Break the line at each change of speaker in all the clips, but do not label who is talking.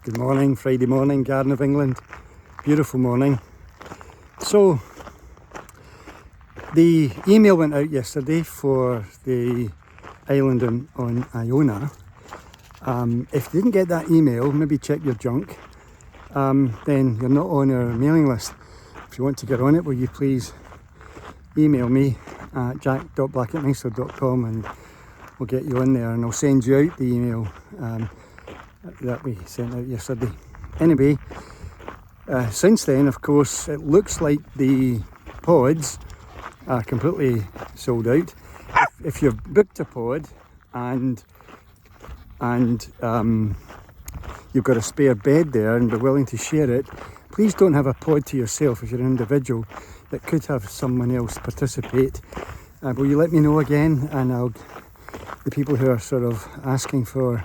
Good morning, Friday morning, Garden of England. Beautiful morning. So, the email went out yesterday for the island on Iona. If you didn't get that email, maybe check your junk. Then you're not on our mailing list. If you want to get on it, will you please email me at jack.black@minster.com and we'll get you on there, and I'll send you out the email that we sent out yesterday. Anyway, since then, of course, it looks like the pods are completely sold out. If you've booked a pod and you've got a spare bed there and are willing to share it, please don't have a pod to yourself if you're an individual. That could have someone else participate. Will you let me know again, and the people who are sort of asking for,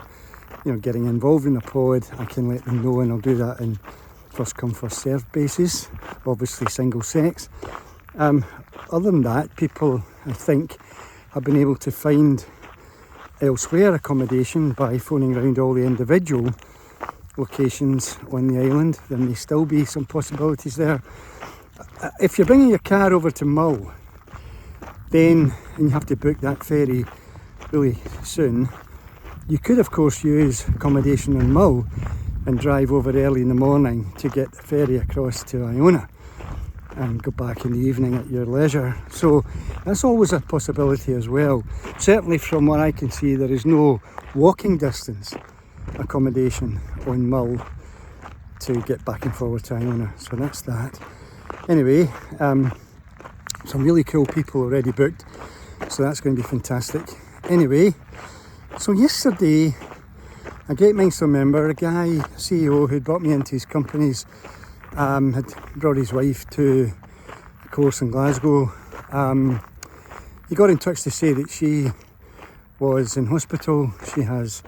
getting involved in a pod, I can let them know, and I'll do that in first come first served basis, obviously single sex. Other than that, people, I think, have been able to find elsewhere accommodation by phoning around all the individual locations on the island. There may still be some possibilities there. If you're bringing your car over to Mull, and you have to book that ferry really soon, you could of course use accommodation in Mull and drive over early in the morning to get the ferry across to Iona and go back in the evening at your leisure. So that's always a possibility as well. Certainly from what I can see, there is no walking distance accommodation on Mull to get back and forward to Iona, so that's that. Anyway, some really cool people already booked, so that's going to be fantastic. Anyway, so yesterday a Great Minster member, a guy, CEO who brought me into his companies, had brought his wife to a course in Glasgow. He got in touch to say that she was in hospital. She has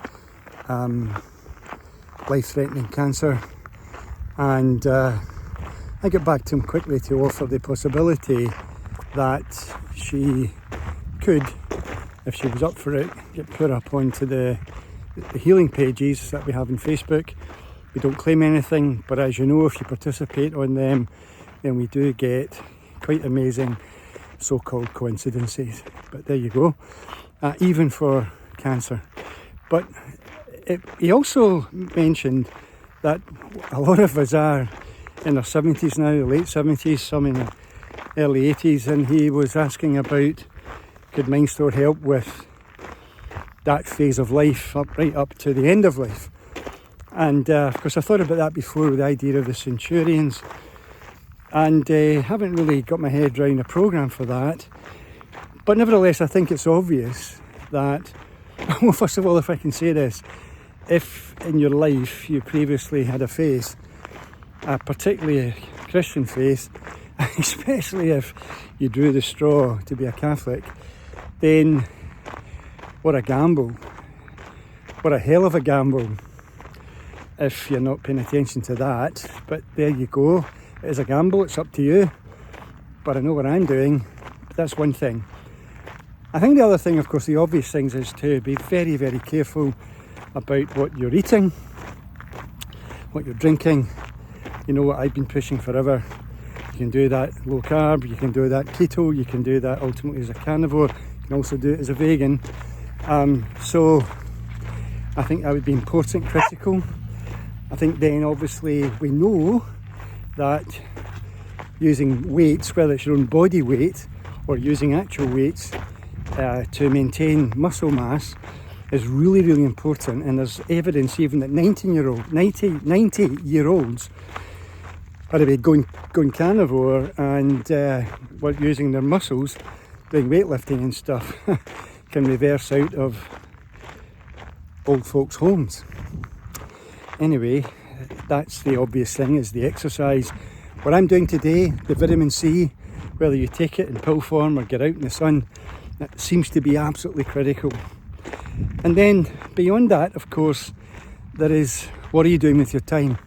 life-threatening cancer, and I got back to him quickly to offer the possibility that she could, if she was up for it, get put up onto the healing pages that we have on Facebook. We don't claim anything, but as you know, if you participate on them, then we do get quite amazing so-called coincidences. But there you go, even for cancer. But he also mentioned that a lot of us are in their 70s now, late 70s, some in the early 80s, and he was asking about, could Minster help with that phase of life right up to the end of life. And of course I thought about that before with the idea of the Centurions, and haven't really got my head around a programme for that. But nevertheless, I think it's obvious that, well, first of all, if I can say this, if in your life you previously had a faith, particularly a Christian faith, especially if you drew the straw to be a Catholic, then what a gamble. What a hell of a gamble if you're not paying attention to that. But there you go. It is a gamble, it's up to you. But I know what I'm doing. But that's one thing. I think the other thing, of course, the obvious things is to be very, very careful about what you're eating, what you're drinking. You know what I've been pushing forever. You can do that low carb, you can do that keto, you can do that ultimately as a carnivore, you can also do it as a vegan. So I think that would be important, critical. I think then obviously we know that using weights, whether it's your own body weight or using actual weights to maintain muscle mass, is really, really important. And there's evidence even that 90-year-olds are going carnivore and using their muscles, doing weightlifting and stuff, can reverse out of old folks' homes. Anyway, that's the obvious thing, is the exercise. What I'm doing today, the vitamin C, whether you take it in pill form or get out in the sun, that seems to be absolutely critical. And then beyond that, of course, there is, what are you doing with your time?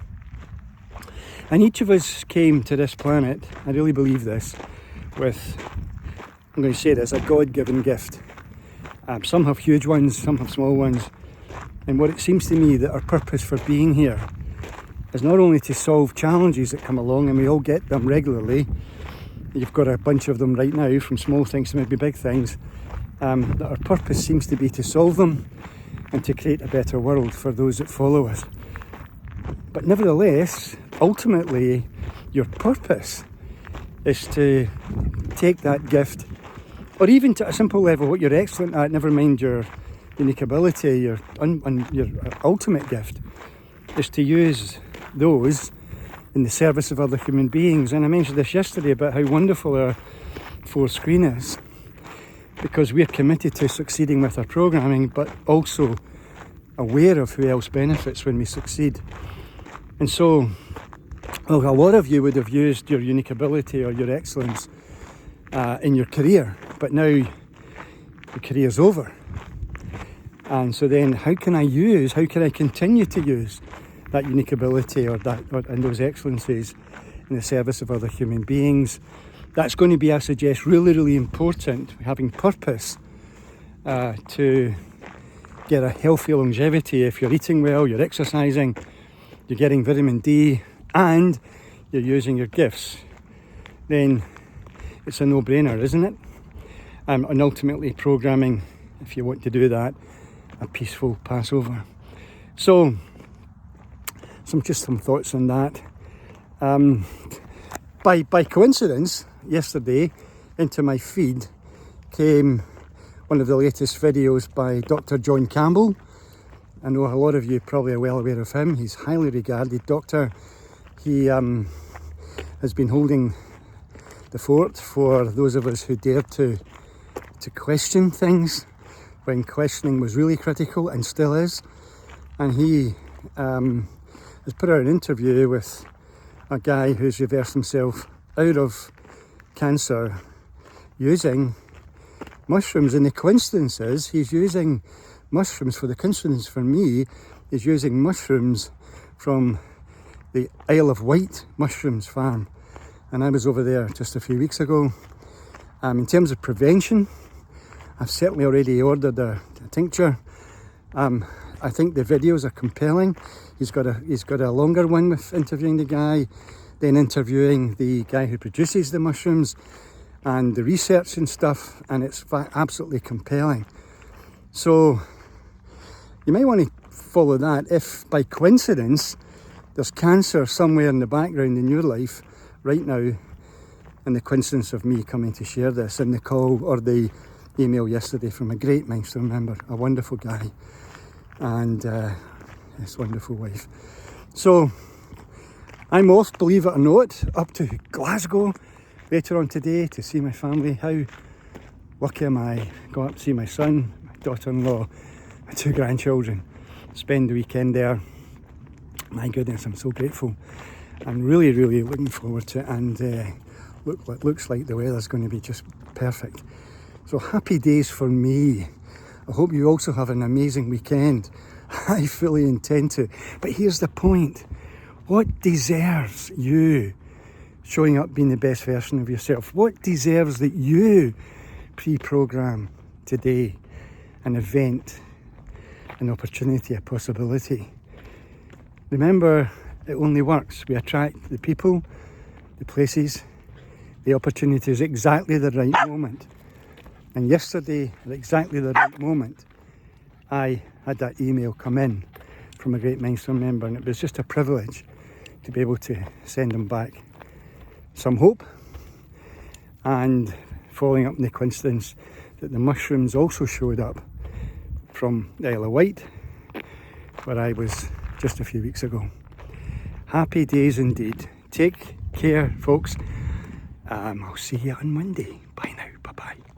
And each of us came to this planet, I really believe this, with, I'm going to say this, a God-given gift. Some have huge ones, some have small ones. And what it seems to me that our purpose for being here is not only to solve challenges that come along, and we all get them regularly. You've got a bunch of them right now, from small things to maybe big things, that our purpose seems to be to solve them and to create a better world for those that follow us. But nevertheless, ultimately, your purpose is to take that gift, or even to a simple level, what you're excellent at, never mind your unique ability, your ultimate gift, is to use those in the service of other human beings. And I mentioned this yesterday about how wonderful our 4Screen is, because we're committed to succeeding with our programming, but also aware of who else benefits when we succeed. And so, well, a lot of you would have used your unique ability or your excellence in your career, but now your career's over. And so then how can I continue to use that unique ability and those excellences in the service of other human beings? That's going to be, I suggest, really, really important, having purpose to get a healthy longevity. If you're eating well, you're exercising, you're getting vitamin D, and you're using your gifts, then it's a no-brainer, isn't it? And ultimately programming, if you want to do that, a peaceful Passover. So, some thoughts on that. By coincidence, yesterday, into my feed came one of the latest videos by Dr. John Campbell. I know a lot of you probably are well aware of him. He's a highly regarded doctor. He has been holding the fort for those of us who dared to question things when questioning was really critical, and still is. And he has put out an interview with a guy who's reversed himself out of cancer using mushrooms. And the coincidence is he's using mushrooms, for the coincidence for me, is using mushrooms from the Isle of Wight mushrooms farm. And I was over there just a few weeks ago. In terms of prevention, I've certainly already ordered a tincture. I think the videos are compelling. He's got a longer one with interviewing the guy, then interviewing the guy who produces the mushrooms, and the research and stuff, and it's absolutely compelling. So you might want to follow that. If by coincidence there's cancer somewhere in the background in your life right now, and the coincidence of me coming to share this, and the call or the email yesterday from a great Mindstone member, a wonderful guy, and his wonderful wife. So I'm off, believe it or not, up to Glasgow later on today to see my family. How lucky am I? Go up to see my son, my daughter-in-law, my 2 grandchildren, spend the weekend there. My goodness, I'm so grateful. I'm really, really looking forward to it, and it looks like the weather's going to be just perfect. So happy days for me. I hope you also have an amazing weekend. I fully intend to. But here's the point. What deserves you showing up being the best version of yourself? What deserves that you pre-program today? An event, an opportunity, a possibility. Remember, it only works. We attract the people, the places, the opportunities, exactly the right moment. And yesterday, at exactly the right moment, I had that email come in from a great Mindstone member, and it was just a privilege to be able to send them back some hope, and following up on the coincidence that the mushrooms also showed up from the Isle of Wight, where I was just a few weeks ago. Happy days indeed. Take care, folks. I'll see you on Monday. Bye.